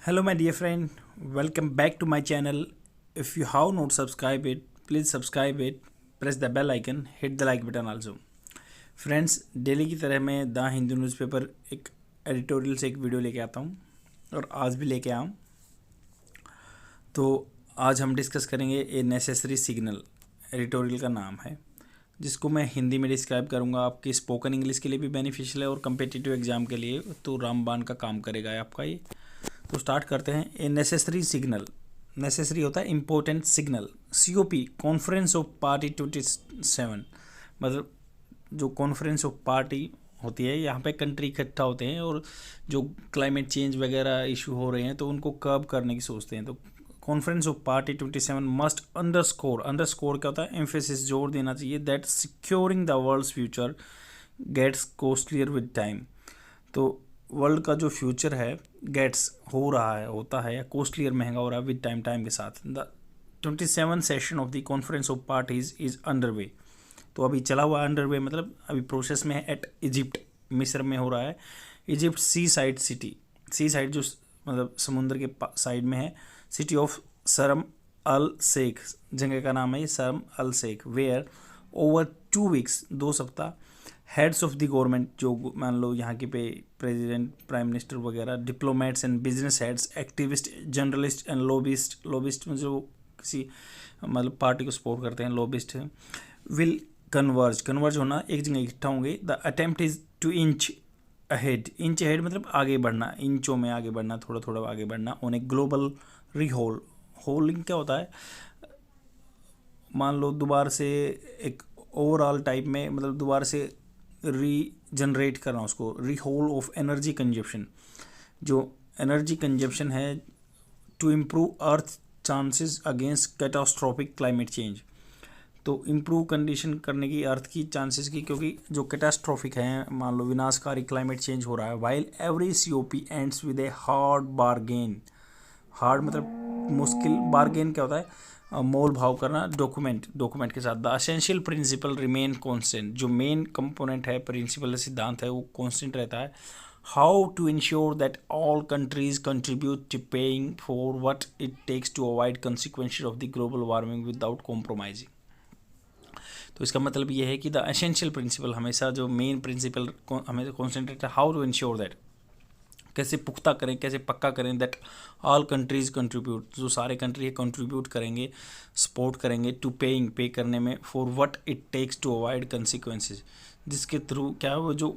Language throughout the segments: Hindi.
Hello, my dear friend. Welcome back to my channel. If you have not subscribed it, please subscribe it. Press the bell icon. Hit the like button also. Friends, daily की तरह मैं द हिंदू न्यूज़पेपर एक एडिटोरियल से एक वीडियो लेके आता हूँ और आज भी लेके आऊँ। तो आज हम डिस्कस करेंगे ए नेसेसरी सिग्नल, एडिटोरियल का नाम है, जिसको मैं हिंदी में डिस्क्राइब करूँगा। आपकी स्पोकन इंग्लिश के लिए भी बेनिफिशियल है और कम्पिटिटिव एग्जाम के लिए तो रामबाण का काम करेगा आपका ये। तो स्टार्ट करते हैं। ए नेसेसरी सिग्नल, नेसेसरी होता है important signal. COP, conference of party 27, मतलब जो कॉन्फ्रेंस ऑफ पार्टी होती है, यहाँ पे कंट्री इकट्ठा होते हैं और जो क्लाइमेट चेंज वगैरह इशू हो रहे हैं तो उनको कर्ब करने की सोचते हैं। तो conference of party 27 must underscore, underscore क्या होता है, एम्फेसिस, जोर देना चाहिए, that securing the world's future gets costlier with time. तो वर्ल्ड का जो फ्यूचर है गेट्स हो रहा है, होता है या कॉस्टलियर, महंगा हो रहा है विद टाइम, टाइम के साथ। The 27 session of the conference of parties is underway. तो अभी चला हुआ अंडरवे मतलब अभी प्रोसेस में है। एट इजिप्ट, मिस्र में हो रहा है। इजिप्ट सी साइड सिटी, सी साइड जो मतलब समुद्र के साइड में है, सिटी ऑफ शर्म अल शेख, जगह का नाम है ये शर्म अल शेख, वेयर ओवर 2 वीक्स, 2 सप्ताह, हेड्स ऑफ द गवर्नमेंट, जो मान लो यहाँ के पे प्रेसिडेंट, प्राइम मिनिस्टर वगैरह, diplomats and business heads, activist, journalist and lobbyist, lobbyist में जो किसी मतलब पार्टी को सपोर्ट करते हैं, लॉबिस्ट हैं, विल कन्वर्ज, कन्वर्ज होना, एक जगह इकट्ठा होंगे। The attempt is to inch ahead, inch ahead मतलब आगे बढ़ना, इंचों में आगे बढ़ना, थोड़ा थोड़ा आगे बढ़ना, ऑन ए ग्लोबल रीहोल। होलिंग क्या होता है, मान लो दोबारा से एक ओवरऑल टाइप में, मतलब दोबारा से रीजनरेट करना उसको, रीहोल ऑफ एनर्जी कंजप्शन, जो एनर्जी कंजप्शन है, to improve earth chances against catastrophic climate change. तो इम्प्रूव कंडीशन करने की अर्थ की चांसेस की, क्योंकि जो कैटास्ट्रोफिक है, मान लो विनाशकारी क्लाइमेट चेंज हो रहा है। While every COP ends with a hard bargain, hard मतलब मुश्किल, बारगेन क्या होता है, मोल भाव करना, डॉक्यूमेंट, डॉक्यूमेंट के साथ। The essential principle remain constant, जो मेन कंपोनेंट है, प्रिंसिपल सिद्धांत है, वो कॉन्स्टेंट रहता है। How to ensure that all countries contribute to paying for what it takes to avoid consequences of the global warming without compromising. तो इसका मतलब ये है कि द एसेंशियल प्रिंसिपल, हमेशा जो मेन प्रिंसिपल हमें कॉन्सेंट्रेट है, हाउ टू इंश्योर दैट, कैसे पुख्ता करें, कैसे पक्का करें, दैट ऑल कंट्रीज कंट्रीब्यूट, जो सारे कंट्री है कंट्रीब्यूट करेंगे, सपोर्ट करेंगे, टू पेइंग, पे करने में, for what it takes to avoid consequences, जिसके थ्रू क्या है वो जो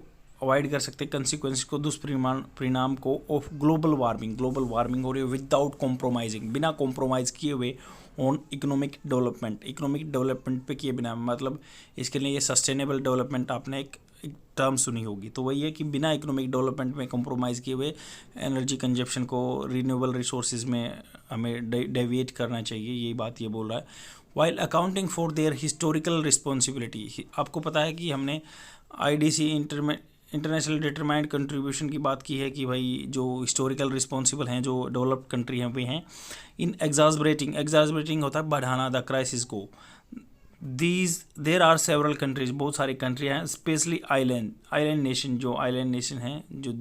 अवॉइड कर सकते हैं कंसिक्वेंस को, दुष्परिणाम को, of global warming, global warming हो रही है विदाउट कॉम्प्रोमाइजिंग, बिना कॉम्प्रोमाइज़ किए हुए, on economic development, economic development पे किए बिना, मतलब इसके लिए ये सस्टेनेबल डेवलपमेंट आपने एक टर्म सुनी होगी। तो वही है कि बिना इकोनॉमिक डेवलपमेंट में कॉम्प्रोमाइज़ किए हुए एनर्जी कंजप्शन को, रिन्यूएबल रिसोर्सेज में हमें डेविएट करना चाहिए, यही बात ये बोल रहा है। While accounting for their historical responsibility, आपको पता है कि हमने IDC इंटरनेशनल डिटरमाइंड कंट्रीब्यूशन की बात की है कि भाई जो हिस्टोरिकल रिस्पॉन्सिबल हैं, जो डेवलप्ड कंट्री हैं, वे हैं। इन एग्जास्परेटिंग, एग्जास्परेटिंग होता है बढ़ाना, द क्राइसिस को। देर आर सेवरल कंट्रीज, बहुत सारी कंट्रियाँ हैं, स्पेशली आइलैंड नेशन, जो आइलैंड नेशन हैं, जो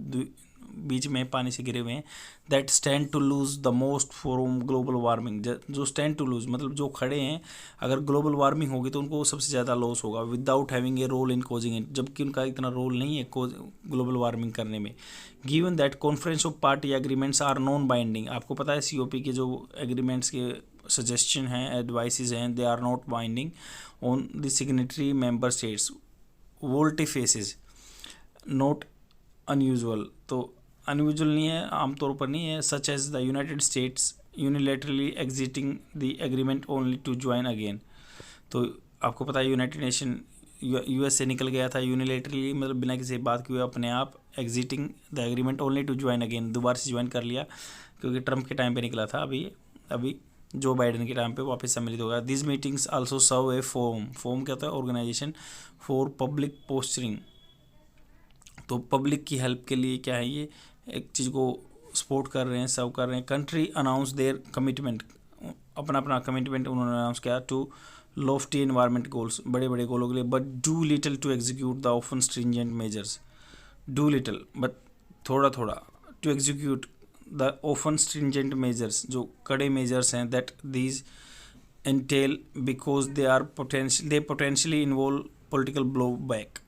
बीच में पानी से घिरे हुए हैं, that stand to lose the most from global warming, जो स्टैंड टू लूज मतलब जो खड़े हैं, अगर ग्लोबल वार्मिंग होगी तो उनको सबसे ज़्यादा लॉस होगा, without having a role in causing it, जबकि उनका इतना रोल नहीं है ग्लोबल वार्मिंग करने में। Given that conference of party agreements are non binding, आपको पता है COP के जो एग्रीमेंट्स के सजेशन हैं, एडवाइसेस हैं, they are not binding on the signatory member states. Volte-faces, not unusual, तो अनयूजुअल नहीं है, आमतौर पर नहीं है, such as the United States unilaterally exiting the agreement only to join again. तो आपको पता है यूनाइटेड नेशन US से निकल गया था यूनिलेटरली, मतलब बिना किसी बात किए अपने आप, exiting the agreement only to join again, दोबारा से ज्वाइन कर लिया, क्योंकि ट्रम्प के टाइम पे निकला था, अभी जो बाइडेन के टाइम पे वापस सम्मिलित होगा। This meetings also serve a forum क्या होता है, ऑर्गेनाइजेशन फॉर पब्लिक पोस्चरिंग, तो पब्लिक की हेल्प के लिए क्या है, ये एक चीज़ को सपोर्ट कर रहे हैं, सर्व कर रहे हैं। कंट्री अनाउंस देयर कमिटमेंट, अपना अपना कमिटमेंट उन्होंने अनाउंस किया, टू लॉफ्टी एनवायरमेंट गोल्स, बड़े बड़े गोलों के लिए, but do little to execute the often stringent measures, do little but थोड़ा थोड़ा, to execute the often stringent measures, जो कड़े मेजर्स हैं, that these entail because they potentially involve political blowback.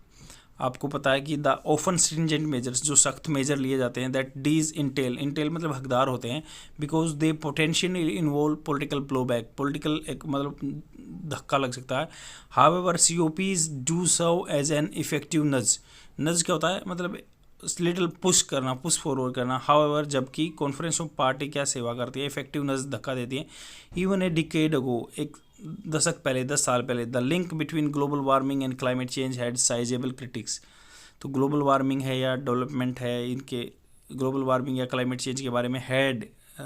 आपको पता है कि द ऑफन स्ट्रिंजेंट मेजर्स, जो सख्त मेजर लिए जाते हैं, दैट डीज इंटेल मतलब हकदार होते हैं, because they potentially involve political blowback, political एक मतलब धक्का लग सकता है. However COPs do serve as an effective nudge क्या होता है, मतलब लिटिल पुश करना, पुश फॉरवर्ड करना. हाउएवर जबकि कॉन्फ्रेंस ऑफ पार्टी क्या सेवा करती है, इफेक्टिव नज धक्का देती है. इवन ए डिकेड अगो, एक दशक पहले, 10 साल पहले, the link between global warming and climate change had sizable critics. तो ग्लोबल वार्मिंग है या डेवलपमेंट है, इनके ग्लोबल वार्मिंग या क्लाइमेट चेंज के बारे में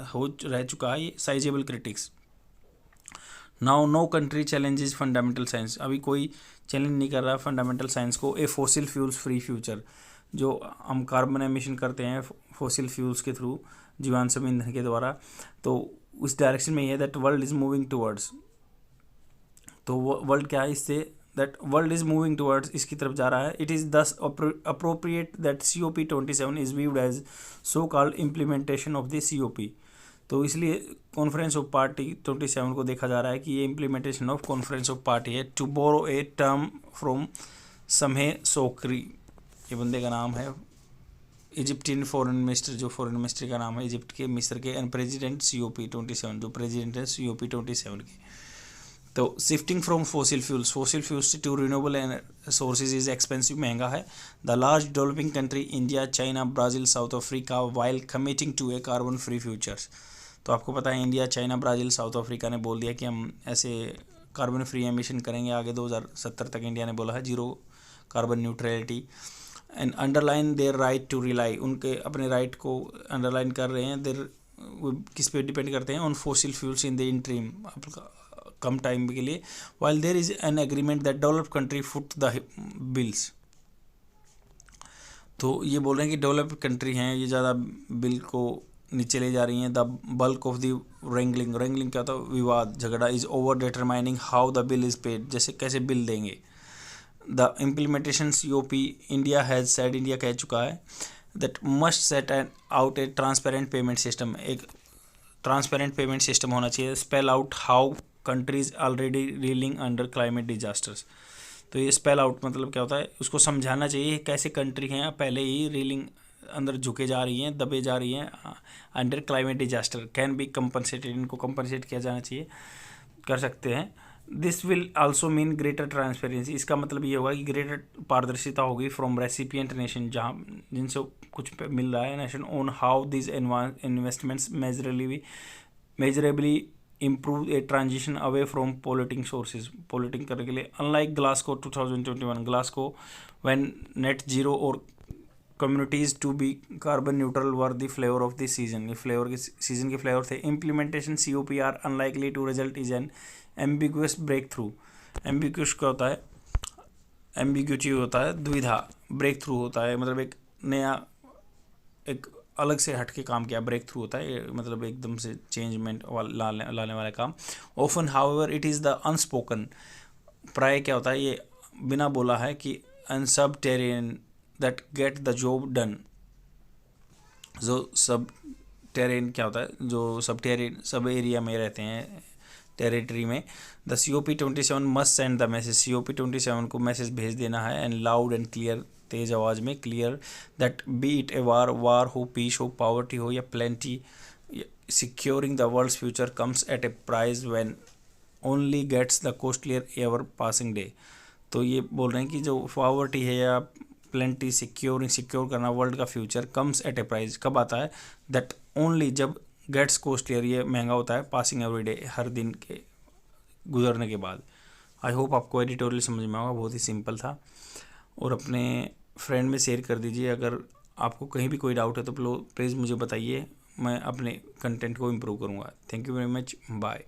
हो रह चुका है ये sizable critics. Now no country challenges fundamental science, अभी कोई चैलेंज नहीं कर रहा फंडामेंटल साइंस को. A fossil fuels free future, जो हम कार्बन एमिशन करते हैं फॉसिल फ्यूल्स के थ्रू, जीवाश्म ईंधन के द्वारा, तो उस डायरेक्शन में ये है that world is moving towards. तो वर्ल्ड क्या है इससे, that world is moving towards, इसकी तरफ जा रहा है. It is thus appropriate that COP27 is viewed as so called implementation of the COP. तो इसलिए कॉन्फ्रेंस ऑफ पार्टी 27 को देखा जा रहा है कि ये implementation of conference of party है. To borrow a term from Sameh Shoukry, ये बंदे का नाम है, इजिप्टियन फॉरेन मिनिस्टर, जो फॉरेन मिनिस्टर का नाम है इजिप्ट के, मिस्र के, एंड प्रेसिडेंट COP27, जो प्रेसिडेंट है COP27 के. तो shifting from fossil fuels to renewable sources is expensive, महंगा है. The large developing country India, China, Brazil, South Africa while committing to a carbon free futures. तो आपको पता है India, China, Brazil, South Africa ने बोल दिया कि हम ऐसे कार्बन फ्री एमिशन करेंगे आगे 2070 तक. इंडिया ने बोला है zero carbon neutrality. And underline their right to rely, उनके अपने राइट को अंडरलाइन कर रहे हैं. देर किस पे डिपेंड करते हैं, on fossil fuels in the interim, कम टाइम के लिए. While there is an agreement that developed country foot the bills. तो ये बोल रहे हैं कि डेवलप्ड कंट्री हैं, ये ज़्यादा बिल को नीचे ले जा रही हैं. The bulk of the wrangling क्या होता है, विवाद, झगड़ा, is over determining how the bill is paid, जैसे कैसे बिल देंगे. The implementation COP India has said, India कह चुका है that must set and out a transparent payment system, एक ट्रांसपेरेंट पेमेंट सिस्टम होना चाहिए. Spell out how countries already reeling under climate disasters. तो ये स्पेल आउट मतलब क्या होता है, उसको समझाना चाहिए कैसे कंट्री हैं पहले ही रीलिंग अंदर झुके जा रही हैं, दबे जा रही हैं under climate disaster, can be compensated, इनको कंपनसेट किया जाना चाहिए, कर सकते हैं. This will also mean greater transparency, इसका मतलब ये होगा कि ग्रेटर पारदर्शिता होगी फ्रॉम रेसिपिएंट नेशन, जहाँ जिनसे कुछ मिल रहा है nation, on how this investments measurably improve a transition away from polluting sources, polluting करने के लिए. unlike Glasgow 2021, Glasgow when net zero or communities to be carbon neutral were the flavor of the season, ये flavor के season के flavor थे. implementation COP are unlikely to result is an ambiguous breakthrough. ambiguous क्या होता है, ambiguity होता है दुविधा, breakthrough होता है मतलब एक नया, एक अलग से हट के काम किया, ब्रेक थ्रू होता है मतलब एकदम से चेंजमेंट लाने वाला काम. Often however it is the unspoken, प्राय क्या होता है, ये बिना बोला है कि सब terrain that get the job done. जो सब टेरेन क्या होता है, जो सब टेरेन सब एरिया में रहते हैं टेरिटरी में. The COP27 must send the message, COP27 को मैसेज भेज देना है. एंड लाउड एंड क्लियर, तेज आवाज़ में, clear, that be it a war हो, पीस हो, पावर्टी हो या plenty, securing the world's future comes at a price when only gets the costlier ever passing day. तो ये बोल रहे हैं कि जो पावर्टी है या प्लेंटी, सिक्योर करना वर्ल्ड का future, comes at a price, कब आता है, दैट ओनली जब गेट्स कॉस्टलियर, ये महंगा होता है, पासिंग एवरी डे, हर दिन के गुजरने के बाद. आई होप आपको एडिटोरियल समझ में आएगा, बहुत ही सिंपल था. और अपने फ्रेंड में शेयर कर दीजिए. अगर आपको कहीं भी कोई डाउट है तो प्लीज़ मुझे बताइए, मैं अपने कंटेंट को इम्प्रूव करूँगा. Thank you very much, bye.